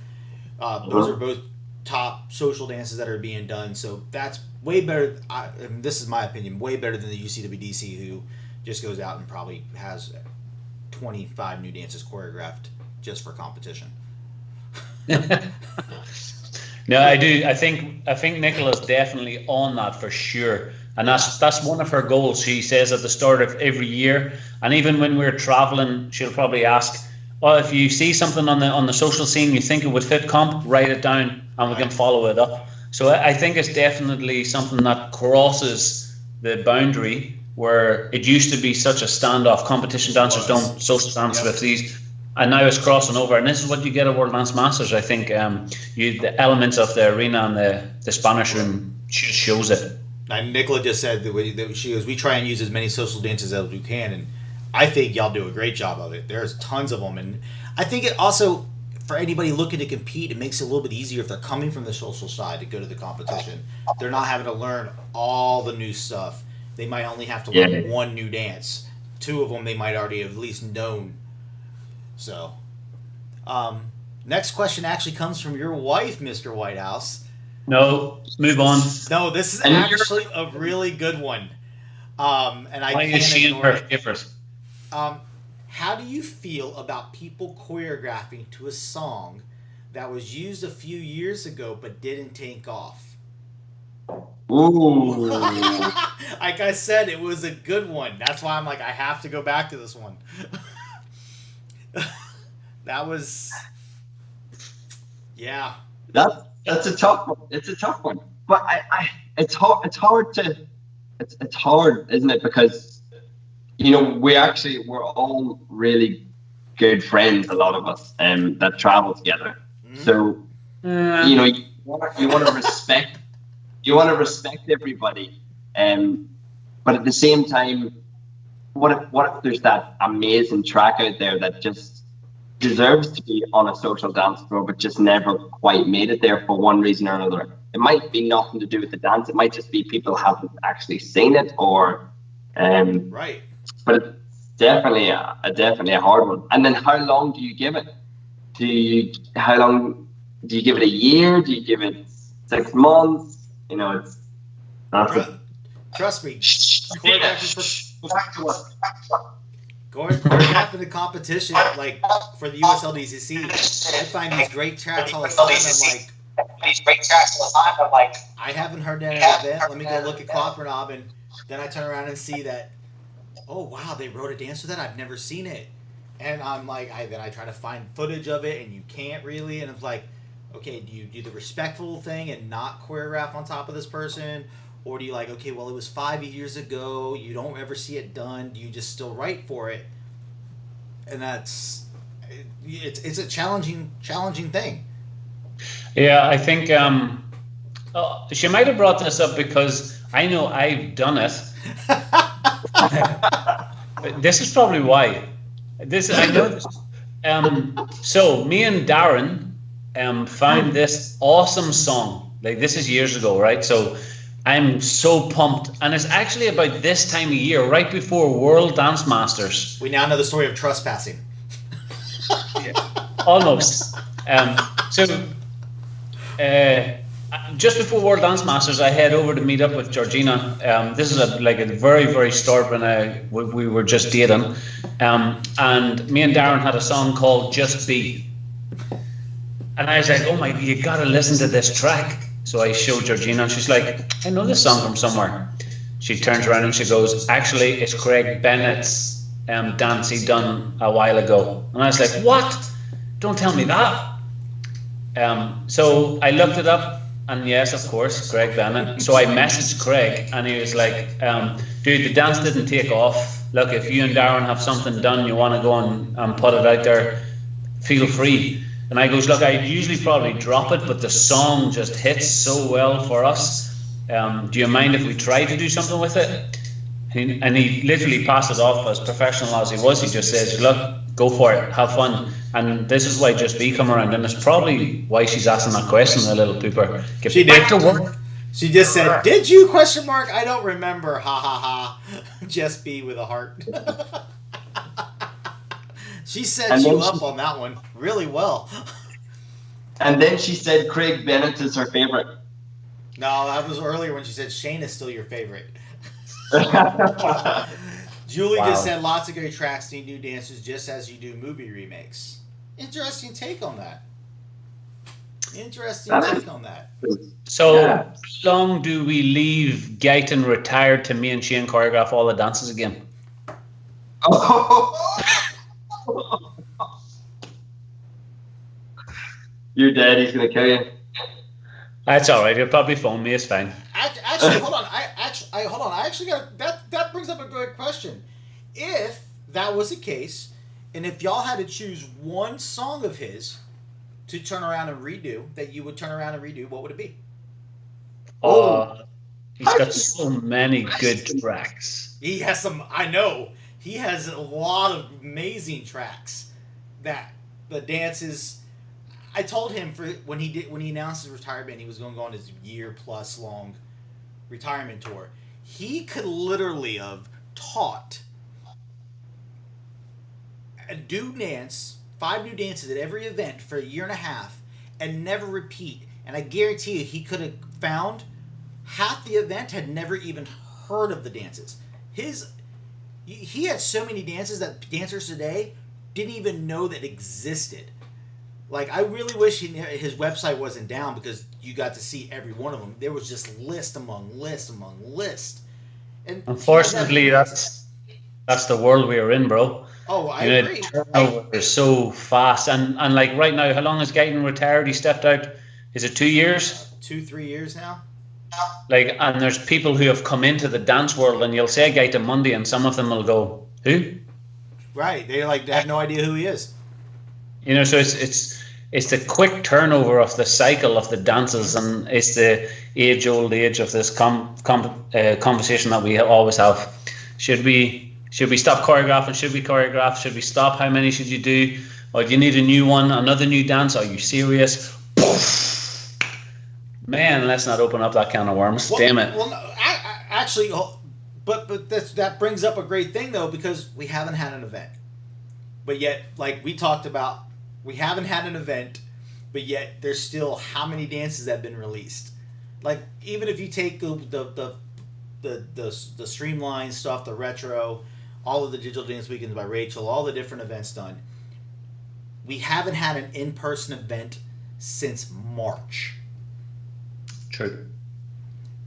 Those are both top social dances that are being done. So that's way better. And this is my opinion. Way better than the UCWDC, who just goes out and probably has 25 new dances choreographed just for competition. No, I do. I think Nicola's definitely on that for sure. And that's one of her goals. She says at the start of every year, and even when we're traveling, she'll probably ask, "Well, if you see something on the social scene you think it would fit comp, write it down, and we can follow it up." So I think it's definitely something that crosses the boundary where it used to be such a standoff. Competition dancers don't social dance with these, and now it's crossing over. And this is what you get at World Dance Masters. I think the elements of the arena and the Spanish room shows it. And Nicola just said that she goes, we try and use as many social dances as we can, and I think y'all do a great job of it. There's tons of them, and I think it also, for anybody looking to compete, it makes it a little bit easier if they're coming from the social side to go to the competition. They're not having to learn all the new stuff. They might only have to learn one new dance. 2 of them they might already have at least known. So, next question actually comes from your wife, Mr. Whitehouse. No, move on. No, this is actually a really good one. And I Why can't is she in ignore her it. favorite? How do you feel about people choreographing to a song that was used a few years ago but didn't take off? Ooh. Like I said, it was a good one. That's why I'm like, I have to go back to this one. That was, yeah. That's a tough one. It's a tough one. But it's hard. It's hard, isn't it? Because we're all really good friends. A lot of us that travel together. Mm-hmm. So you want to respect. You want to respect everybody, but at the same time, what if there's that amazing track out there that just deserves to be on a social dance floor, but just never quite made it there for one reason or another? It might be nothing to do with the dance. It might just be people haven't actually seen it, or right. But it's definitely a hard one. And then, how long do you give it? How long do you give it? A year? Do you give it 6 months? It's trust me. Choreographing the competition, like for the USLDCC, I find these great tracks all the time. I'm like, I haven't heard that at an event. Let me go look at Clock Knob, and then I turn around and see that, oh wow, they wrote a dance to that. I've never seen it, and I'm like, then I try to find footage of it, and you can't really, and it's like, okay, do you do the respectful thing and not choreograph on top of this person? Or do you like, okay, well, it was 5 years ago, you don't ever see it done, do you just still write for it? And it's a challenging thing. Yeah, I think she might have brought this up because I know I've done it. But this is probably why. I know this. So me and Darren found this awesome song. Like, this is years ago, right? So I'm so pumped, and it's actually about this time of year, right before World Dance Masters. We now know the story of trespassing. Yeah, almost. Just before World Dance Masters, I head over to meet up with Georgina. This is at the very, very start when we were just dating, and me and Darren had a song called "Just Be." And I was like, oh my, you gotta listen to this track. So I showed Georgina, and she's like, I know this song from somewhere. She turns around and she goes, actually, it's Craig Bennett's dance he done a while ago. And I was like, what? Don't tell me that. So I looked it up, and yes, of course, Craig Bennett. So I messaged Craig, and he was like, dude, the dance didn't take off. Look, if you and Darren have something done, you want to go and put it out there, feel free. And I goes, look, I usually probably drop it, but the song just hits so well for us. Do you mind if we try to do something with it? And he literally passed it off as professional as he was. He just says, look, go for it, have fun. And this is why Just Be come around, and it's probably why she's asking that question, the little pooper. Get back to work. She just said, did you, ? I don't remember, ha ha ha. Just Be with a heart. She set you up on that one really well. And then she said Craig Bennett is her favorite. No, that was earlier when she said Shane is still your favorite. Julie just said lots of great tracks need new dancers just as you do movie remakes. Interesting take on that. So, how long do we leave Guyton retired to me and Shane choreograph all the dances again? Your daddy's gonna kill you. That's all right. He'll probably phone me. It's fine. Actually, hold on. I actually got that brings up a great question. If that was the case, and if y'all had to choose one song of his to turn around and redo, that you would turn around and redo, what would it be? He's got so many good tracks. He has some. I know he has a lot of amazing tracks. That the dances I told him when he announced his retirement, he was going to go on his year-plus long retirement tour. He could literally have taught a new dance, 5 new dances at every event for a year and a half, and never repeat. And I guarantee you, he could have found half the event had never even heard of the dances. He had so many dances that dancers today didn't even know that existed. Like, I really wish his website wasn't down, because you got to see every one of them. There was just list among list among list. And unfortunately, that's the world we are in, bro. Oh, I agree. Turnover is so fast, and like right now, how long is Guyton retired? He stepped out. Is it 2 years? 2-3 years now. Like, and there's people who have come into the dance world, and you'll say Guyton Monday, and some of them will go, "Who?" Right? They have no idea who he is. You know, so it's the quick turnover of the cycle of the dances, and it's the age-old age of this conversation that we always have. Should we stop choreographing? Should we choreograph? Should we stop? How many should you do? Or do you need a new one, another new dance? Are you serious? Man, let's not open up that can of worms. Well, damn it. Well, no, actually, but that brings up a great thing, though, because we haven't had an event. But yet, like we talked about, we haven't had an event, but yet there's still how many dances that have been released. Like, even if you take the streamlined stuff, the retro, all of the digital dance weekends by Rachel, all the different events done, we haven't had an in-person event since March. True.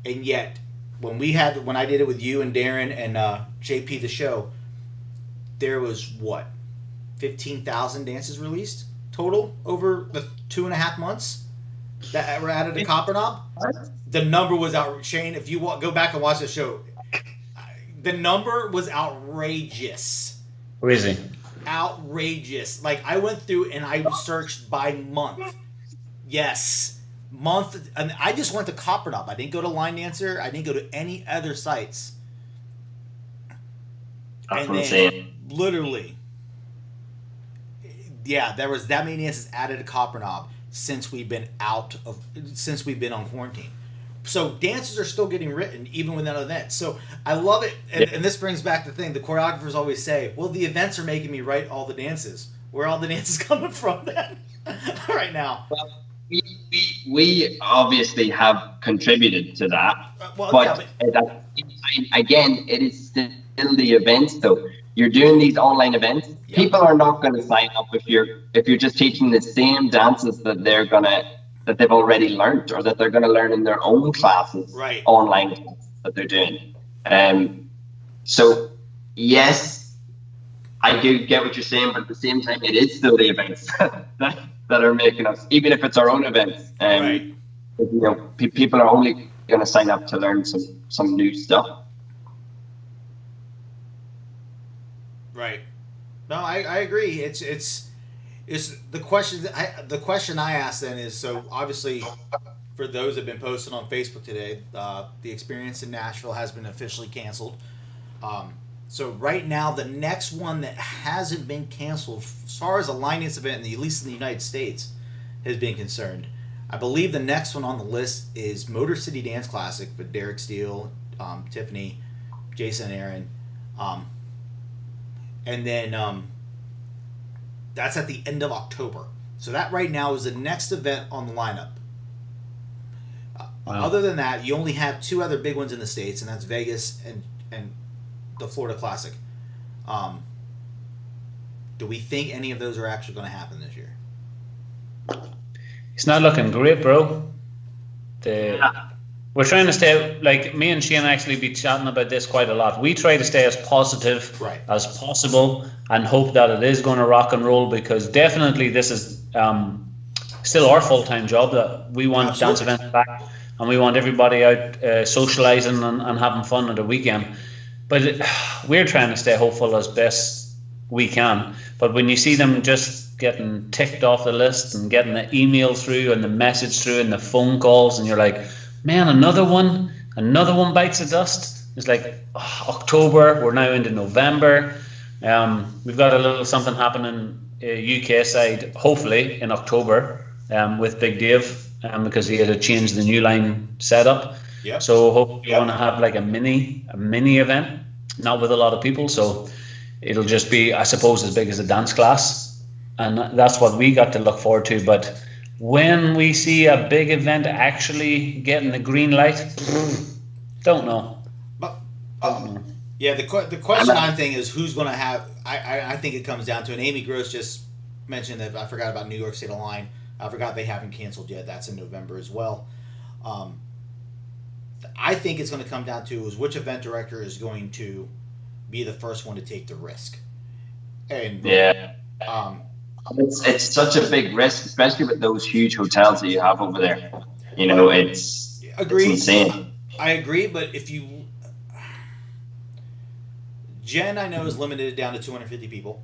And yet, when I did it with you and Darren and JP the show, there was 15,000 dances released total over the 2.5 months that were added to Copper Knob. The number was out. Shane, if you go back and watch the show, the number was outrageous. Crazy. Outrageous. Like, I went through and I searched by month. Yes, month, and I just went to Copper Knob. I didn't go to Line Dancer. I didn't go to any other sites. That's what I'm saying. Literally, yeah, there was that many dances added to Copper Knob since we've been on quarantine. So dances are still getting written even without events. So I love it, and this brings back the thing. The choreographers always say, "Well, the events are making me write all the dances." Where are all the dances coming from then? Right now? Well, we obviously have contributed to that, again, it is still the events though. You're doing these online events. Yep. People are not going to sign up if you're just teaching the same dances that they've already learned, or that they're going to learn in their own classes, right? Online that they're doing. So yes, I do get what you're saying, but at the same time, it is still the events that are making us, even if it's our own events. Right. You know, people are only going to sign up to learn some new stuff. Right. No, I agree. It's the question. The question I asked then is, so obviously, for those that have been posted on Facebook today, the experience in Nashville has been officially canceled. So right now, the next one that hasn't been canceled, as far as a line dance event, at least in the United States, has been concerned. I believe the next one on the list is Motor City Dance Classic with Derek Steele, Tiffany, Jason, Aaron, and then that's at the end of October. So that right now is the next event on the lineup. Wow. Other than that, you only have 2 other big ones in the States, and that's Vegas and the Florida Classic. Do we think any of those are actually going to happen this year? It's not looking great, bro. We're trying to stay, like me and Shane actually be chatting about this quite a lot. We try to stay as positive as possible and hope that it is going to rock and roll, because definitely this is still our full-time job, that we want dance events back, and we want everybody out socializing and having fun at the weekend. But we're trying to stay hopeful as best we can. But when you see them just getting ticked off the list and getting the email through and the message through and the phone calls, and you're like, man, another one bites the dust. It's like October, we're now into November. We've got a little something happening UK side, hopefully in October. with Big Dave because he had to change the new line setup. Yep. So hopefully we're going to have like a mini event, not with a lot of people. So it'll just be, I suppose, as big as a dance class, and that's what we got to look forward to. But when we see a big event actually getting the green light, don't know. Yeah, the question I'm thinking is who's going to have. I think it comes down to, and Amy Gross just mentioned that I forgot about New York State of Line. I forgot they haven't canceled yet. That's in November as well. I think it's going to come down to is which event director is going to be the first one to take the risk. And it's such a big risk, especially with those huge hotels that you have over there. It's insane. I agree, but if you Jen, I know, is limited down to 250 people.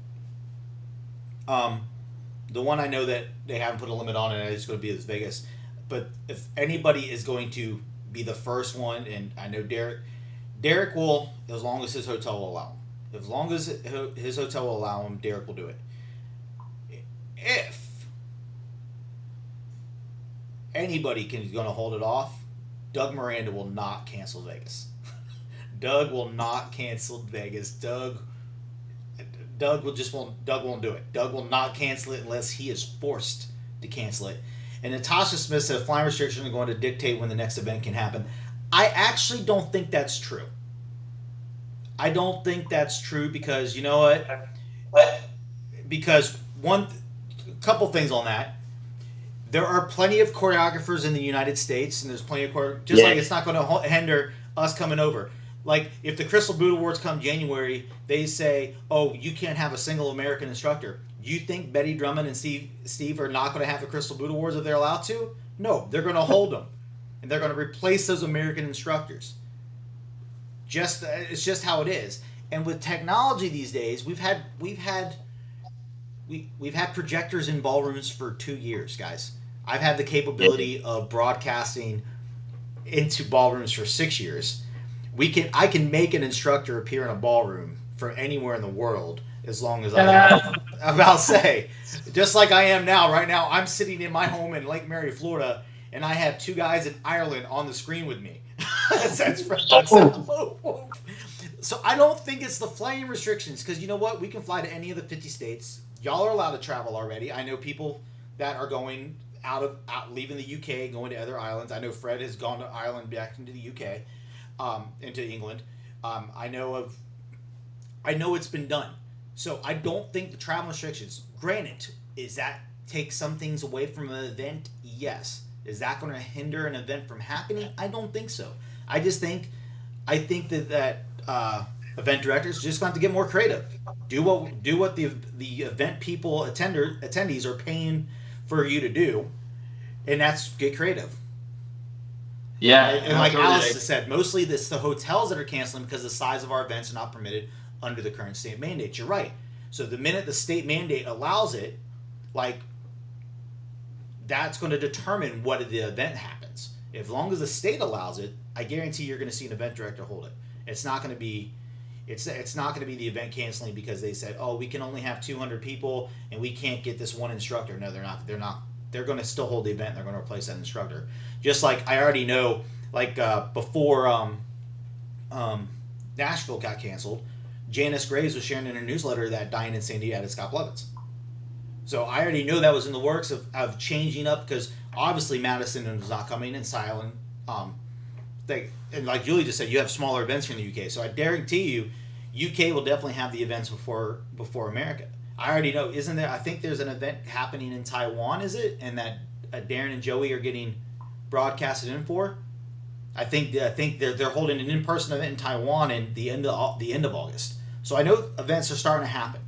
The one I know that they haven't put a limit on, and it's going to be as Vegas. But if anybody is going to be the first one, and I know Derek will, as long as his hotel will allow him. As long as his hotel will allow him, Derek will do it. If anybody is going to hold it off, Doug Miranda will not cancel Vegas. Doug will not cancel Vegas. Doug won't do it. Doug will not cancel it unless he is forced to cancel it. And Natasha Smith said flying restrictions are going to dictate when the next event can happen. I actually don't think that's true. I don't think that's true because you know what? Because a couple things on that. There are plenty of choreographers in the United States, and there's plenty of like it's not going to hinder us coming over. Like, if the Crystal Boot Awards come January, they say, oh, you can't have a single American instructor. You think Betty Drummond and Steve are not going to have the Crystal Boot Awards if they're allowed to? No, they're going to hold them. And they're going to replace those American instructors. It's just how it is. And with technology these days, we've had projectors in ballrooms for 2 years, guys. I've had the capability of broadcasting into ballrooms for 6 years. I can make an instructor appear in a ballroom from anywhere in the world as long as I'm about to say, just like I am now. Right now, I'm sitting in my home in Lake Mary, Florida, and I have 2 guys in Ireland on the screen with me. So I don't think it's the flying restrictions because you know what? We can fly to any of the 50 states. Y'all are allowed to travel already. I know people that are going out leaving the UK, going to other islands. I know Fred has gone to Ireland, back into the UK. Into England. I know it's been done. So I don't think the travel restrictions, granted, is that take some things away from an event? Yes. Is that going to hinder an event from happening? I don't think so. I think that event directors just going to have to get more creative. Do what the event people, attendees are paying for you to do, and that's get creative. Yeah, and like Alice has said, mostly it's the hotels that are canceling because the size of our events are not permitted under the current state mandate. You're right. So the minute the state mandate allows it, like, that's going to determine what the event happens. As long as the state allows it, I guarantee you're going to see an event director hold it. It's not going to be the event canceling because they said, oh, we can only have 200 people and we can't get this one instructor. No, they're not. They're going to still hold the event. And they're going to replace that instructor. Just like I already know, like before Nashville got canceled, Janice Graves was sharing in her newsletter that Diane and Sandy added Scott Blevins. So I already knew that was in the works of changing up because obviously Madison was not coming and Silent. And like Julie just said, you have smaller events here in the UK. So I guarantee you, UK will definitely have the events before America. I already know, isn't there? I think there's an event happening in Taiwan, is it? And that Darren and Joey are getting broadcasted in for. I think they're holding an in-person event in Taiwan in the end of August. So I know events are starting to happen.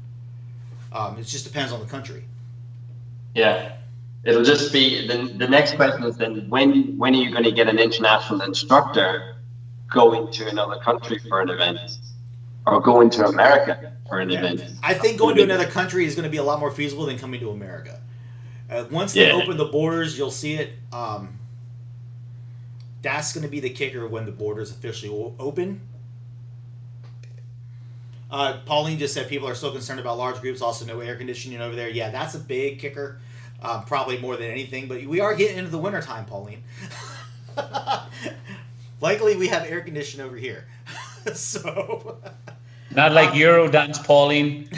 It just depends on the country. Yeah, it'll just be the next question is then when are you going to get an international instructor going to another country for an event or going to America for an event? I think going to another country is going to be a lot more feasible than coming to America. Once they open the borders, you'll see it. That's going to be the kicker when the borders officially open. Pauline just said people are still concerned about large groups, also no air conditioning over there. Yeah, that's a big kicker. probably more than anything. But we are getting into the wintertime, Pauline. Luckily, we have air conditioning over here. So Not like Eurodance, Pauline.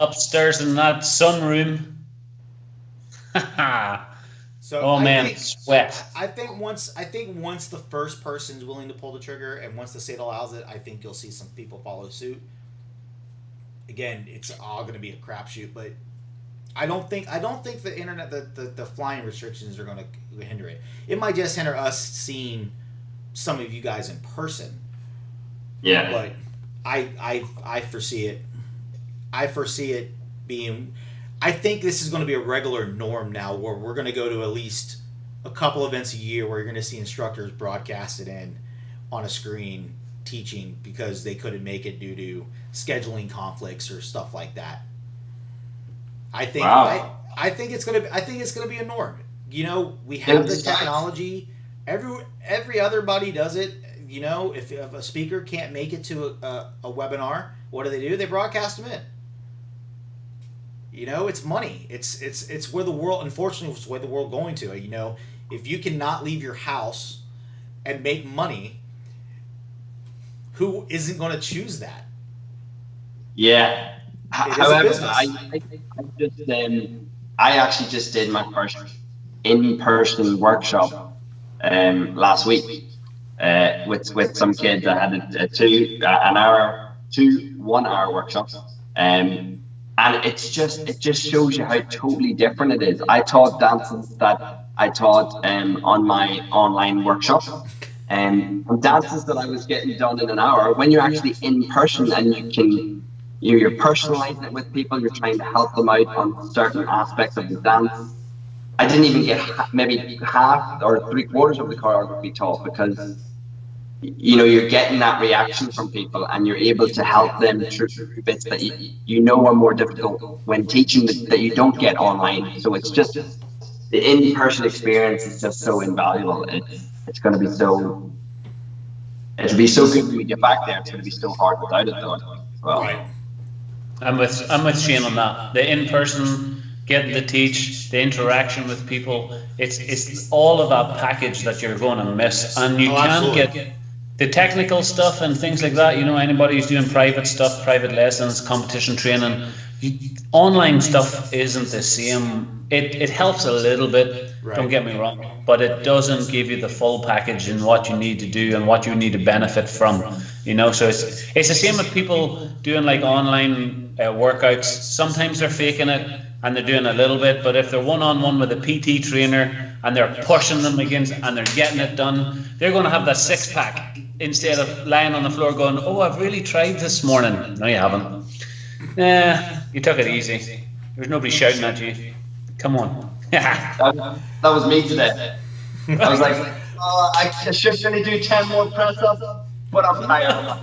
Upstairs in that sunroom. So oh man, sweat. I think once the first person's willing to pull the trigger, and once the state allows it, I think you'll see some people follow suit. Again, it's all going to be a crapshoot, but I don't think the internet, the flying restrictions are going to hinder it. It might just hinder us seeing some of you guys in person. Yeah. But I foresee it. I foresee it being. I think this is going to be a regular norm now, where we're going to go to at least a couple events a year where you're going to see instructors broadcasted in on a screen teaching because they couldn't make it due to scheduling conflicts or stuff like that. I think I think it's gonna be a norm. You know, we have the technology. Every other buddy does it. You know, if a speaker can't make it to a webinar, what do? They broadcast them in. You know, it's money. It's where the world. Unfortunately, it's where the world going to. You know, if you cannot leave your house and make money, who isn't going to choose that? Yeah. However, I actually just did my first in-person workshop last week with some kids. I had two 1 hour workshops, and it just shows you how totally different it is. I taught dances that I taught on my online workshop, and dances that I was getting done in an hour. When you're actually in person and you're personalizing it with people, you're trying to help them out on certain aspects of the dance. I didn't even get maybe half or 3/4 of the choreography taught, because you know you're getting that reaction from people, and you're able to help them through bits that you know are more difficult when teaching that you don't get online. So it's just the in-person experience is just so invaluable. It's going to be so. It'll be so good when we get back there. It's going to be so hard without it, though. Well, right. I'm with Shane on that. The in-person, getting to teach, the interaction with people, it's all of that package that you're going to miss. And you can get the technical stuff and things like that. You know, anybody who's doing private stuff, private lessons, competition training, online stuff isn't the same. It helps a little bit, right. Don't get me wrong, but it doesn't give you the full package in what you need to do and what you need to benefit from. You know, so it's the same with people doing like online workouts. Sometimes they're faking it and they're doing a little bit, but if they're one-on-one with a PT trainer and they're pushing them against and they're getting it done, they're going to have that six-pack instead of lying on the floor going, oh, I've really tried this morning. No, you haven't. You took it easy. There's nobody shouting at you. Come on. that was me today. I was like, oh, I should only do 10 more press-ups, but I'm tired.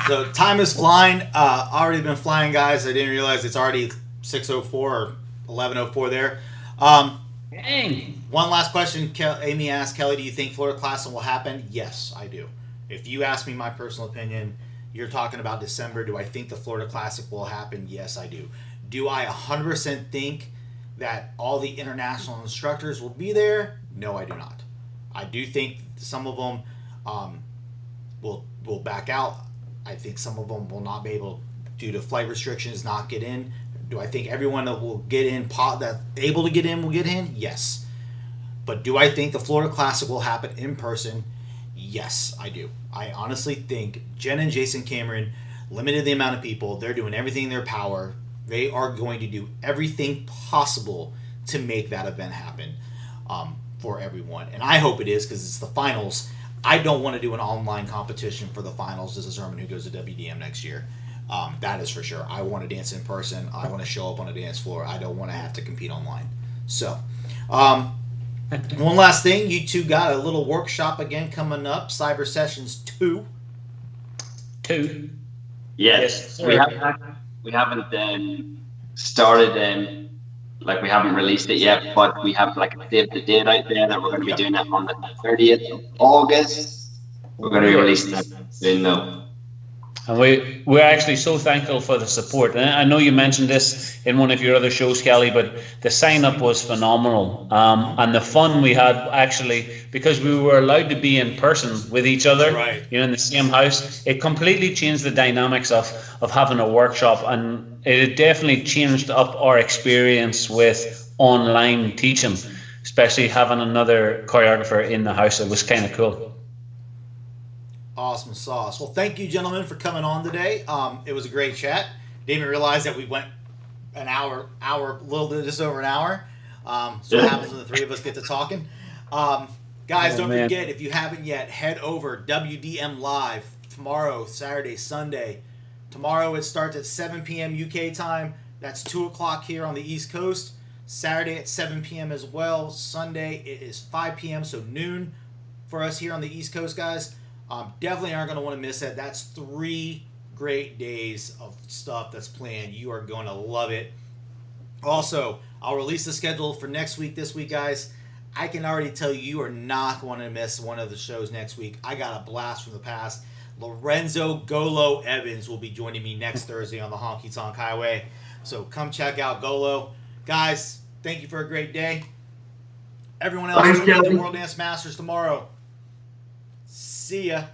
So time is flying. Already been flying, guys. I didn't realize it's already 6:04 or 11:04 there. Dang. One last question. Amy asked, Kelly, do you think Florida Classic will happen? Yes, I do. If you ask me my personal opinion, you're talking about December. Do I think the Florida Classic will happen? Yes, I do. Do I 100% think that all the international instructors will be there? No, I do not. I do think some of them will back out. I think some of them will not be able, due to flight restrictions, not get in. Do I think everyone that will get in, that's able to get in, will get in? Yes. But do I think the Florida Classic will happen in person? Yes, I do. I honestly think Jen and Jason Cameron limited the amount of people. They're doing everything in their power. They are going to do everything possible to make that event happen for everyone. And I hope it is, because it's the finals. I don't want to do an online competition for the finals to determine who goes to WDM next year. That is for sure. I want to dance in person. I want to show up on a dance floor. I don't want to have to compete online. So, one last thing. You two got a little workshop again coming up. Cyber Sessions 2. Yes. We haven't started, like we haven't released it yet, but we have like saved the date out there that we're going to be doing it on the 30th of August. We're going to be releasing it soon though. And we're actually so thankful for the support. And I know you mentioned this in one of your other shows, Kelly, but the sign up was phenomenal. And the fun we had, actually, because we were allowed to be in person with each other, right, in the same house, it completely changed the dynamics of having a workshop. And it definitely changed up our experience with online teaching, especially having another choreographer in the house. It was kind of cool. Awesome sauce. Well, thank you, gentlemen, for coming on today. It was a great chat. Didn't even realize that we went an hour, just over an hour. So what happens when the three of us get to talking? Guys, don't forget, if you haven't yet, head over WDM Live tomorrow, Saturday, Sunday. Tomorrow it starts at 7 p.m. UK time. That's 2 o'clock here on the East Coast. Saturday at 7 p.m. as well. Sunday it is 5 p.m., so noon for us here on the East Coast, guys. Definitely aren't going to want to miss that. That's 3 great days of stuff that's planned. You are going to love it. Also, I'll release the schedule for next week, this week, guys. I can already tell you are not going to miss one of the shows next week. I got a blast from the past. Lorenzo Golo Evans will be joining me next Thursday on the Honky Tonk Highway. So come check out Golo. Guys, thank you for a great day. Everyone else, tune in to World Dance Masters tomorrow. See ya.